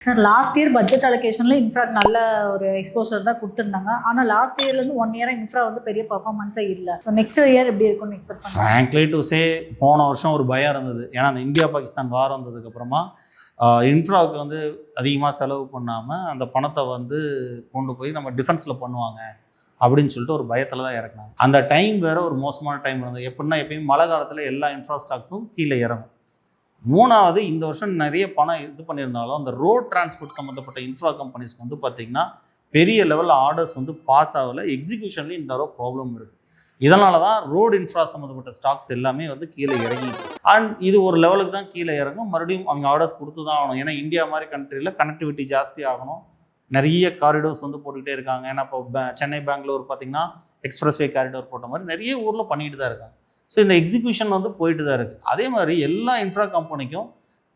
Sir last year budget அலோகேஷனில் infra நல்ல ஒரு எக்ஸ்போசர் தான் கொடுத்துருந்தாங்க. ஆனால் லாஸ்ட் இயர்லேருந்து 1 இயராக இன்ஃப்ரா வந்து பெரிய பர்ஃபார்மன்ஸே இல்லை. ஸோ நெக்ஸ்ட் இயர் எப்படி இருக்கும்னு எக்ஸ்பெக்ட் பண்ணுறேன். ஃப்ராங்க்லி டு சே போன வருஷம் ஒரு பயம் இருந்தது. ஏன்னா அந்த இந்தியா பாகிஸ்தான் வார் வந்ததுக்கப்புறமா இன்ஃப்ராவுக்கு வந்து அதிகமாக செலவு பண்ணாமல் அந்த பணத்தை வந்து கொண்டு போய் நம்ம டிஃபென்ஸில் பண்ணுவாங்க அப்படின்னு சொல்லிட்டு ஒரு பயத்தில் தான் இறக்குனாங்க. அந்த டைம் வேறு ஒரு மோசமான டைம் இருந்தது. எப்படின்னா எப்பயும் மழை காலத்தில் எல்லா இன்ஃப்ராஸ்ட்ரக்சரும் கீழே இறங்கும். மூணாவது, இந்த வருஷம் நிறைய பணம் இது பண்ணியிருந்தாலும் அந்த ரோட் டிரான்ஸ்போர்ட் சம்மந்தப்பட்ட இன்ஃப்ரா கம்பெனிஸ்க்கு வந்து பார்த்திங்கன்னா பெரிய லெவலில் ஆர்டர்ஸ் வந்து பாஸ் ஆகலை. எக்ஸிக்யூஷன்லேயும் இந்த அளவு ப்ராப்ளம் இருக்குது. இதனால தான் ரோடு இன்ஃப்ரா சம்மந்தப்பட்ட ஸ்டாக்ஸ் எல்லாமே வந்து கீழே இறங்கிட்டு. அண்ட் இது ஒரு லெவலுக்கு தான் கீழே இறங்கும். மறுபடியும் அவங்க ஆர்டர்ஸ் கொடுத்து தான் ஆகணும். ஏன்னா இந்தியா மாதிரி கண்ட்ரியில் கனெக்டிவிட்டி ஜாஸ்தி ஆகணும். நிறைய காரிடோர்ஸ் வந்து போட்டுக்கிட்டே இருக்காங்க. ஏன்னா இப்போ சென்னை பெங்களூர் பார்த்திங்கன்னா எக்ஸ்பிரஸ்வே காரிடோர் போட்ட மாதிரி நிறைய ஊரில் பண்ணிட்டு தான் இருக்காங்க. ஸோ இந்த எக்ஸிக்யூஷன் வந்து போயிட்டு தான் இருக்குது. அதே மாதிரி எல்லா இன்ஃப்ரா கம்பெனிக்கும்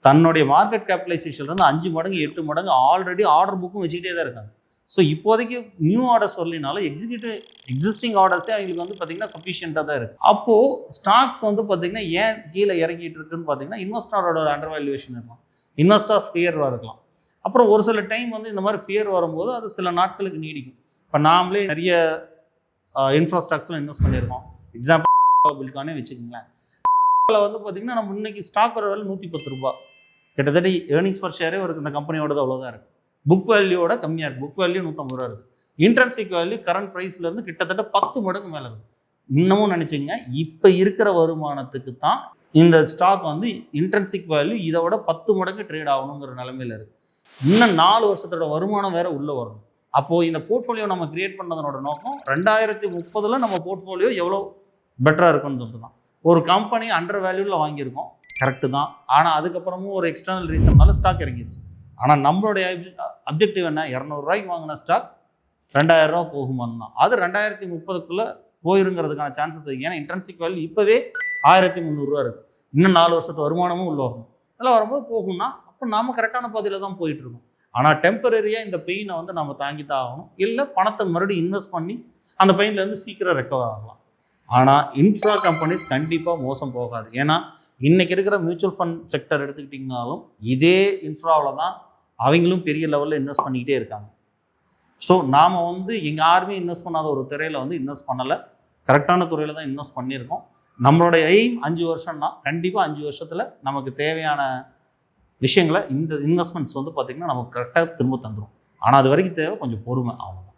தன்னுடைய மார்க்கெட் கேபிடலைசேஷன்லேருந்து 5 மடங்கு 8 மடங்கு ஆல்ரெடி ஆர்டர் புக்கும் வச்சுக்கிட்டே தான் இருக்காங்க. ஸோ இப்போதைக்கு நியூ ஆர்டர்ஸ் வரலினாலும் எக்ஸிஸ்டிங் ஆர்டர்ஸே அவங்களுக்கு வந்து பார்த்திங்கன்னா சஃபிஷியண்ட்டாக தான் இருக்குது. அப்போது ஸ்டாக்ஸ் வந்து பார்த்திங்கன்னா ஏன் கீழே இறங்கிட்டு இருக்குன்னு பார்த்திங்கன்னா இன்வெஸ்டரோட அண்டர் வேல்யூவேஷன் இருக்கும், இன்வெஸ்டர்ஸ் ஃபியராக இருக்கலாம். அப்புறம் ஒரு சில டைம் வந்து இந்த மாதிரி ஃபியர் வரும்போது அது சில நாட்களுக்கு நீடிக்கும். இப்போ நாமளே நிறைய இன்ஃப்ராஸ்ட்ரக்சரில் இன்வெஸ்ட் பண்ணியிருக்கோம். எக்ஸாம்பிள் பில்கானே வச்சுக்கோங்களேன். வந்து பார்த்தீங்கன்னா நம்ம இன்னைக்கு ஸ்டாக் வர வேலை 110 ரூபா, கிட்டத்தட்ட ஏர்னிங்ஸ் பர் ஷேரே ஒரு இந்த கம்பெனியோட அவ்வளோதான் இருக்குது. புக் வேல்யூவோட கம்மியாக இருக்குது. புக் வேல்யூ 150 ரூபா இருக்குது. இன்ட்ரென்சிக் வேல்யூ கரண்ட் ப்ரைஸ்லேருந்து கிட்டத்தட்ட 10 மடங்கு மேலே இருக்குது. இன்னமும் நினச்சிங்க, இப்போ இருக்கிற வருமானத்துக்கு தான் இந்த ஸ்டாக் வந்து இன்ட்ரென்சிக் வேல்யூ இதை விட 10 மடங்கு ட்ரேட் ஆகணுங்கிற நிலைமையில் இருக்குது. இன்னும் 4 வருஷத்தோட வருமானம் வேறு உள்ளே வரணும். அப்போது இந்த போர்ட்ஃபோலியோ நம்ம கிரியேட் பண்ணதனோட நோக்கம் 2030 நம்ம போர்ட்ஃபோலியோ எவ்வளோ பெட்டராக இருக்குன்னு சொல்லிட்டு தான். ஒரு கம்பெனி அண்டர் வேல்யூவில் வாங்கியிருக்கோம், கரெக்டு தான். ஆனால் அதுக்கப்புறமும் ஒரு எக்ஸ்டர்னல் ரீசன்னால ஸ்டாக் இறங்கிடுச்சு. ஆனால் நம்மளுடைய அப்ஜெக்டிவ் என்ன, 200 ரூபாய்க்கு வாங்கின ஸ்டாக் 2000 ரூபா போகுமான்னு தான். அது 2030க்குள்ளே போயிருங்கிறதுக்கான சான்சஸ் இருக்குது. ஏன்னா இன்ட்ரென்சிக் வேல்யூ இப்போவே 1300 ரூபா இருக்குது. இன்னும் 4 வருஷத்து வருமானமும் உள்ள வரணும். இதெல்லாம் வரும்போது போகும்னா அப்போ நாம் கரெக்டான பாதையில் தான் போயிட்டுருக்கோம். ஆனால் டெம்பரரியாக இந்த பெயினை வந்து நம்ம தாங்கி தான் ஆகணும். இல்லை பணத்தை மறுபடியும் இன்வெஸ்ட் பண்ணி அந்த பெயின்லேருந்து சீக்கிரம் ரெக்கவர் ஆகலாம். ஆனால் இன்ஃப்ரா கம்பெனிஸ் கண்டிப்பாக மோசம் போகாது. ஏன்னா இன்றைக்கி இருக்கிற மியூச்சுவல் ஃபண்ட் செக்டர் எடுத்துக்கிட்டிங்கனாலும் இதே இன்ஃப்ராவில் தான் அவங்களும் பெரிய லெவலில் இன்வெஸ்ட் பண்ணிக்கிட்டே இருக்காங்க. ஸோ நாம் வந்து எங்கள் யாருமே இன்வெஸ்ட் பண்ணாத ஒரு துறையில் வந்து இன்வெஸ்ட் பண்ணலை, கரெக்டான துறையில் தான் இன்வெஸ்ட் பண்ணியிருக்கோம். நம்மளுடைய எய்ம் 5 வருஷம்னா கண்டிப்பாக 5 வருஷத்தில் நமக்கு தேவையான விஷயங்களை இந்த இன்வெஸ்ட்மெண்ட்ஸ் வந்து பார்த்திங்கன்னா நமக்கு கரெக்டாக திரும்ப தந்துடும். ஆனால் அது வரைக்கும் தேவை கொஞ்சம் பொறுமை, அவ்வளோதான்.